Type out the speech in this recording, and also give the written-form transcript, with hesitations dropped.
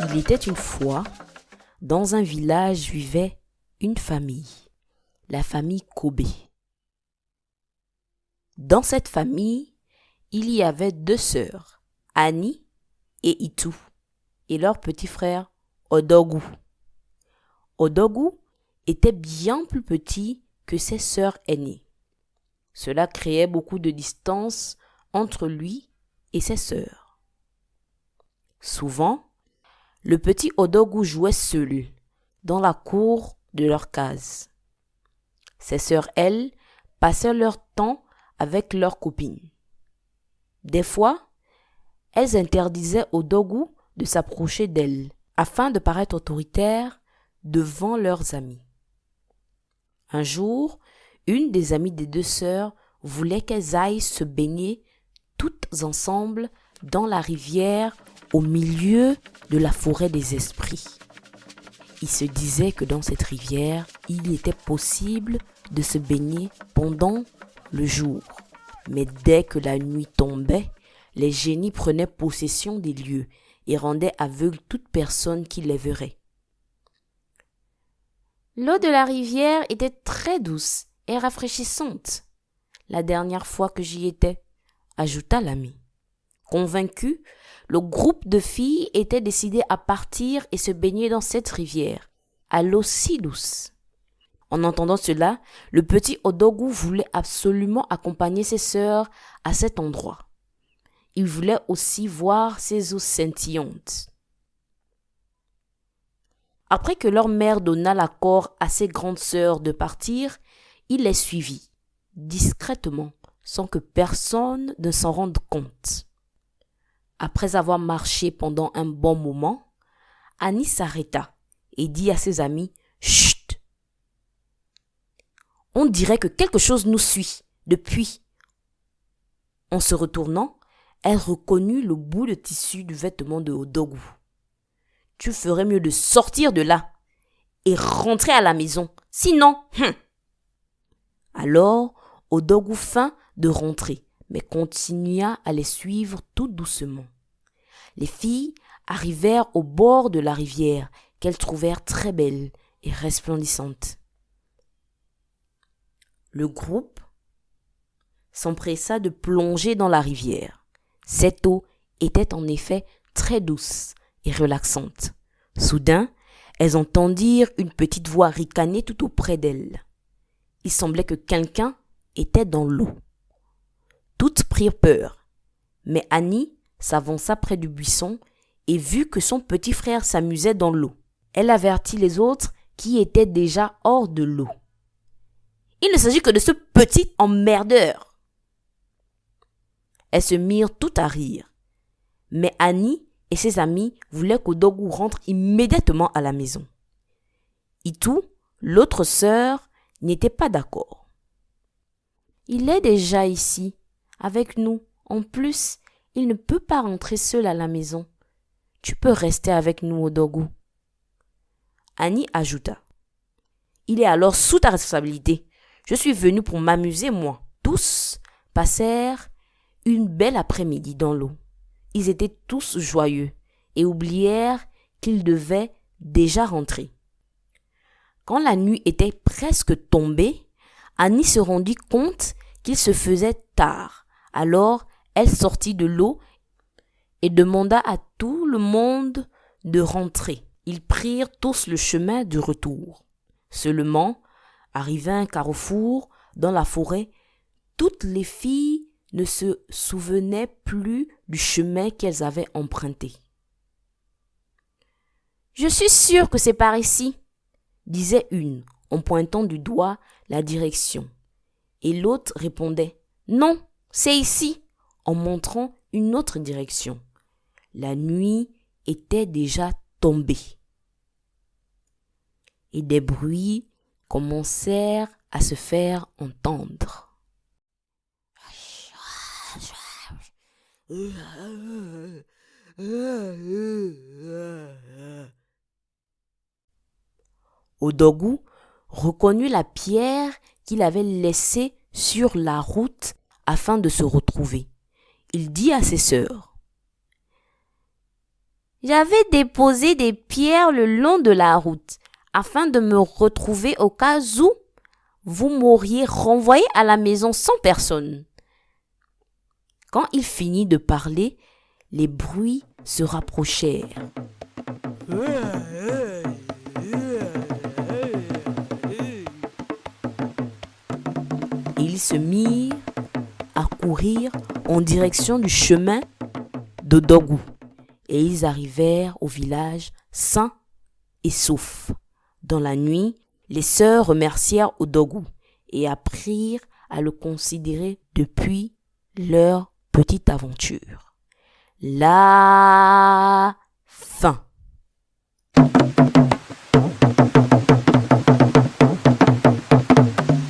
Il était une fois, dans un village vivait une famille, la famille Kobe. Dans cette famille, il y avait 2 sœurs, Annie et Itu, et leur petit frère Odogu. Odogu était bien plus petit que ses sœurs aînées. Cela créait beaucoup de distance entre lui et ses sœurs. Souvent, le petit Odogu jouait seul dans la cour de leur case. Ses sœurs, elles, passaient leur temps avec leurs copines. Des fois, elles interdisaient Odogu de s'approcher d'elles afin de paraître autoritaire devant leurs amis. Un jour, une des amies des 2 sœurs voulait qu'elles aillent se baigner toutes ensemble dans la rivière au milieu de la forêt des esprits. Il se disait que dans cette rivière, il était possible de se baigner pendant le jour. Mais dès que la nuit tombait, les génies prenaient possession des lieux et rendaient aveugles toute personne qui les verrait. L'eau de la rivière était très douce et rafraîchissante la dernière fois que j'y étais, ajouta l'ami. Convaincu, le groupe de filles était décidé à partir et se baigner dans cette rivière, à l'eau si douce. En entendant cela, le petit Odogu voulait absolument accompagner ses sœurs à cet endroit. Il voulait aussi voir ces eaux scintillantes. Après que leur mère donna l'accord à ses grandes sœurs de partir, il les suivit, discrètement, sans que personne ne s'en rende compte. Après avoir marché pendant un bon moment, Annie s'arrêta et dit à ses amis « Chut ! On dirait que quelque chose nous suit depuis. » En se retournant, elle reconnut le bout de tissu du vêtement de Odogu. « Tu ferais mieux de sortir de là et rentrer à la maison, sinon... » Alors, Odogu feint de rentrer, mais continua à les suivre tout doucement. Les filles arrivèrent au bord de la rivière qu'elles trouvèrent très belle et resplendissante. Le groupe s'empressa de plonger dans la rivière. Cette eau était en effet très douce et relaxante. Soudain, elles entendirent une petite voix ricaner tout auprès d'elles. Il semblait que quelqu'un était dans l'eau. Toutes prirent peur, mais Annie s'avança près du buisson et vit que son petit frère s'amusait dans l'eau. Elle avertit les autres qui étaient déjà hors de l'eau. « Il ne s'agit que de ce petit emmerdeur !» Elles se mirent toutes à rire, mais Annie et ses amis voulaient qu'Odogu rentre immédiatement à la maison. Itu, l'autre sœur, n'était pas d'accord. « Il est déjà ici, avec nous. En plus, il ne peut pas rentrer seul à la maison. Tu peux rester avec nous, Odogu. » Annie ajouta. « Il est alors sous ta responsabilité. Je suis venue pour m'amuser, moi. » Tous passèrent une belle après-midi dans l'eau. Ils étaient tous joyeux et oublièrent qu'ils devaient déjà rentrer. Quand la nuit était presque tombée, Annie se rendit compte qu'il se faisait tard. Alors, elle sortit de l'eau et demanda à tout le monde de rentrer. Ils prirent tous le chemin du retour. Seulement, arrivé à un carrefour dans la forêt, toutes les filles ne se souvenaient plus du chemin qu'elles avaient emprunté. « Je suis sûre que c'est par ici », disait une en pointant du doigt la direction. Et l'autre répondait « Non, c'est ici », en montrant une autre direction. La nuit était déjà tombée. Et des bruits commencèrent à se faire entendre. Odogu reconnut la pierre qu'il avait laissée sur la route afin de se retrouver. Il dit à ses sœurs : « J'avais déposé des pierres le long de la route afin de me retrouver au cas où vous m'auriez renvoyé à la maison sans personne. » Quand il finit de parler, les bruits se rapprochèrent. Et ils se mirent à courir en direction du chemin d'Odogwu. Et ils arrivèrent au village sains et saufs. Dans la nuit, les sœurs remercièrent Odogwu et apprirent à le considérer depuis leur petite aventure. La fin.